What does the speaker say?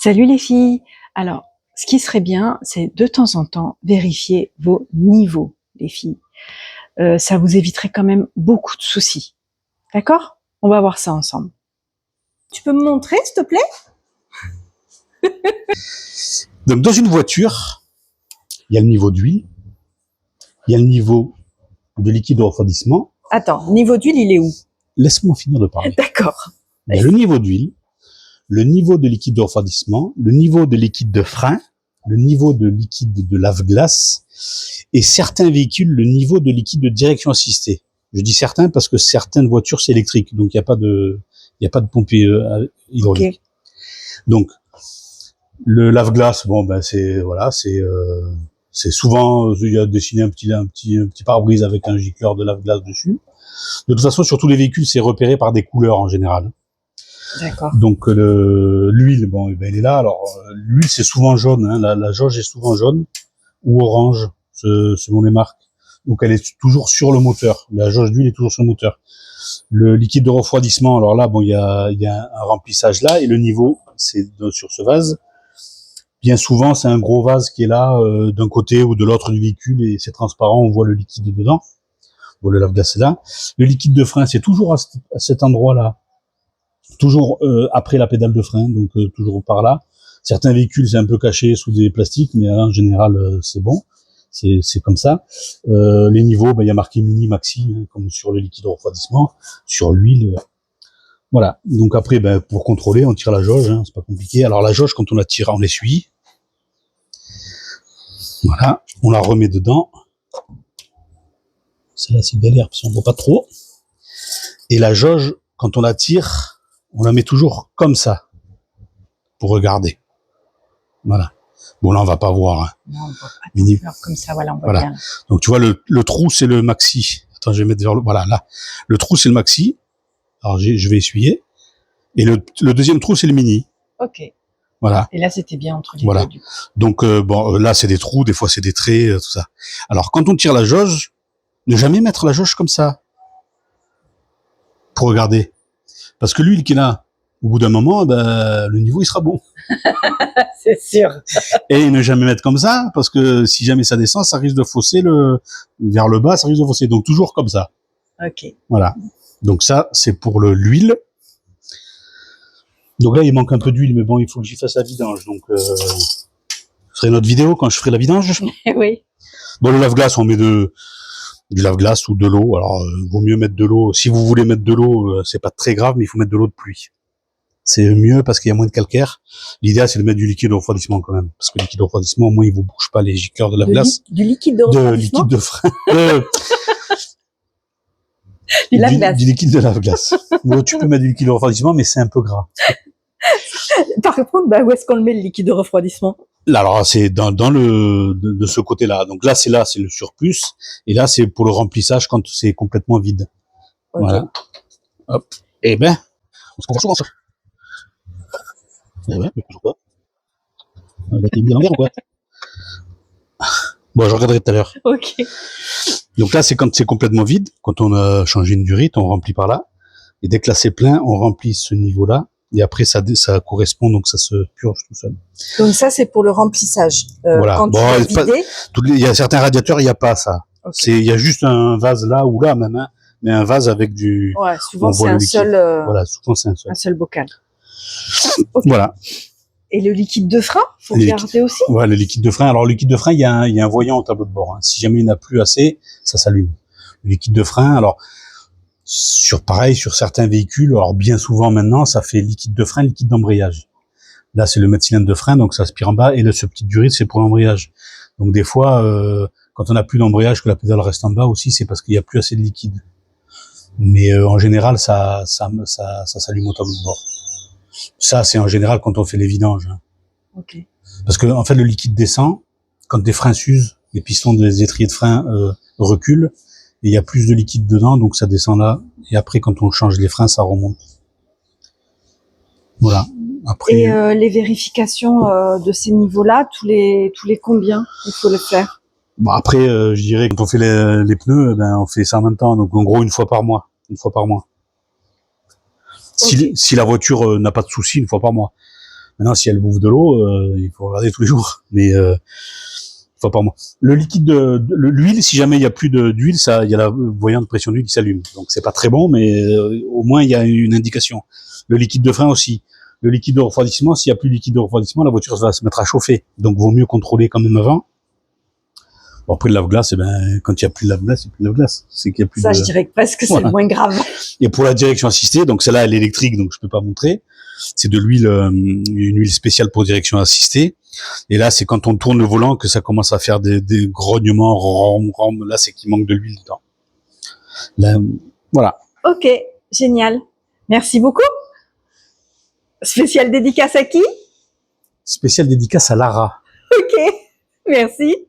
Salut les filles. Alors, ce qui serait bien, c'est de temps en temps vérifier vos niveaux, les filles. Ça vous éviterait quand même beaucoup de soucis. D'accord? On va voir ça ensemble. Tu peux me montrer, s'il te plaît? Donc, dans une voiture, il y a le niveau d'huile, il y a le niveau de liquide de refroidissement. Attends, niveau d'huile, il est où? Laisse-moi finir de parler. D'accord. Il y a le niveau d'huile, le niveau de liquide de refroidissement, le niveau de liquide de frein, le niveau de liquide de lave-glace et certains véhicules, le niveau de liquide de direction assistée. Je dis certains parce que certaines voitures, c'est électrique, donc il n'y a pas de pompe hydraulique. Okay. Donc, le lave-glace, bon, ben, c'est souvent, il y a dessiné un petit pare-brise avec un gicleur de lave-glace dessus. De toute façon, sur tous les véhicules, c'est repéré par des couleurs en général. D'accord. Donc l'huile, bon, ben, elle est là. Alors l'huile, c'est souvent jaune. Hein, la jauge est souvent jaune ou orange, selon les marques. Donc elle est toujours sur le moteur. La jauge d'huile est toujours sur le moteur. Le liquide de refroidissement, alors là, bon, il y a un remplissage là et le niveau, c'est sur ce vase. Bien souvent, c'est un gros vase qui est là d'un côté ou de l'autre du véhicule et c'est transparent. On voit le liquide dedans. Bon, le lave-glace est là. Le liquide de frein, c'est toujours à cet endroit-là. Toujours après la pédale de frein, donc toujours par là. Certains véhicules, c'est un peu caché sous des plastiques, mais en général, c'est bon. C'est comme ça. Les niveaux, ben, y a marqué mini, maxi, hein, comme sur le liquide de refroidissement, sur l'huile. Voilà. Donc après, ben, pour contrôler, on tire la jauge, hein, c'est pas compliqué. Alors la jauge, quand on la tire, on l'essuie. Voilà. On la remet dedans. Celle-là, c'est galère, parce qu'on ne voit pas trop. Et la jauge, quand on la tire, on la met toujours comme ça, pour regarder. Voilà. Bon, là, on va pas voir. Hein. Non, on voit pas mini. Alors, comme ça, voilà, on voit bien. Donc, tu vois, le trou, c'est le maxi. Attends, je vais mettre vers le... Voilà, là. Le trou, c'est le maxi. Alors, je vais essuyer. Et le deuxième trou, c'est le mini. Ok. Voilà. Et là, c'était bien entre les voilà. deux, du coup. Donc, bon, là, c'est des trous, des fois, c'est des traits, tout ça. Alors, quand on tire la jauge, ne jamais mettre la jauge comme ça. Pour regarder. Parce que l'huile qu'il a, au bout d'un moment, ben, le niveau, il sera bon. C'est sûr. Et ne jamais mettre comme ça, parce que si jamais ça descend, ça risque de fausser vers le bas, ça risque de fausser. Donc, toujours comme ça. Ok. Voilà. Donc, ça, c'est pour l'huile. Donc là, il manque un peu d'huile, mais bon, il faut que j'y fasse la vidange. Donc, ce serait une autre vidéo quand je ferai la vidange. Oui. Bon, le lave-glace, on met du lave-glace ou de l'eau. Alors, vaut mieux mettre de l'eau. Si vous voulez mettre de l'eau, c'est pas très grave, mais il faut mettre de l'eau de pluie. C'est mieux parce qu'il y a moins de calcaire. L'idéal, c'est de mettre du liquide de refroidissement quand même. Parce que le liquide de refroidissement, au moins, il vous bouge pas les gicleurs de lave-glace. Du liquide de refroidissement? De liquide de frein. Du lave-glace. Du liquide de lave-glace. Bon, tu peux mettre du liquide de refroidissement, mais c'est un peu gras. Par contre, bah, où est-ce qu'on le met, le liquide de refroidissement? Là, alors, c'est de ce côté-là. Donc là, c'est le surplus. Et là, c'est pour le remplissage quand c'est complètement vide. Okay. Voilà. Hop. Eh ben, on se comprend souvent ça. Eh ben, mais toujours pas. T'es mis à l'envers ou quoi? Bon, je regarderai tout à l'heure. Ok. Donc là, c'est quand c'est complètement vide. Quand on a changé une durite, on remplit par là. Et dès que là, c'est plein, on remplit ce niveau-là. Et après, ça correspond, donc ça se purge tout seul. Donc ça, c'est pour le remplissage. Voilà. Quand bon, tu vas vider... il y a certains radiateurs, il n'y a pas ça. Okay. Il y a juste un vase là ou là même, hein, mais un vase avec du... Ouais, souvent c'est un seul... Voilà, souvent c'est un seul bocal. Okay. Voilà. Et le liquide de frein, faut regarder aussi. Ouais, le liquide de frein. Alors, le liquide de frein, il y a un voyant au tableau de bord. Hein. Si jamais il n'y en a plus assez, ça s'allume. Le liquide de frein, alors, sur certains véhicules, alors bien souvent maintenant, ça fait liquide de frein, liquide d'embrayage. Là, c'est le mètre cylindre de frein, donc ça aspire en bas, et ce petit durite, c'est pour l'embrayage. Donc, des fois, quand on n'a plus d'embrayage, que la pédale reste en bas aussi, c'est parce qu'il n'y a plus assez de liquide. Mais en général, ça s'allume au tableau de bord. Ça, c'est en général quand on fait les vidanges. Hein. Okay. Parce que en fait, le liquide descend quand des freins s'usent, les pistons des étriers de frein reculent, et il y a plus de liquide dedans, donc ça descend là. Et après, quand on change les freins, ça remonte. Voilà. Après. Et les vérifications de ces niveaux-là, tous les combien il faut le faire? Bon, après, je dirais quand on fait les pneus, ben on fait ça en même temps. Donc en gros, une fois par mois. Okay. Si la voiture n'a pas de souci, une fois par mois. Maintenant, si elle bouffe de l'eau, il faut regarder tous les jours. Mais faut pas moi. Le liquide l'huile, si jamais il y a plus d'huile, ça, il y a la voyant de pression d'huile qui s'allume. Donc c'est pas très bon, mais au moins il y a une indication. Le liquide de frein aussi. Le liquide de refroidissement, s'il y a plus de liquide de refroidissement, la voiture va se mettre à chauffer. Donc vaut mieux contrôler quand même avant. Bon, après le lave-glace, quand il y a plus de lave-glace, il y a plus de lave-glace. C'est qu'il y a plus Ça, de... je dirais que presque c'est Voilà. le moins grave. Et pour la direction assistée, donc celle-là elle est électrique, donc je peux pas montrer. C'est de l'huile, une huile spéciale pour direction assistée. Et là, c'est quand on tourne le volant que ça commence à faire des grognements, rom. Là, c'est qu'il manque de l'huile dedans. Là, voilà. Ok, génial. Merci beaucoup. Spéciale dédicace à qui? Spéciale dédicace à Lara. Ok, merci.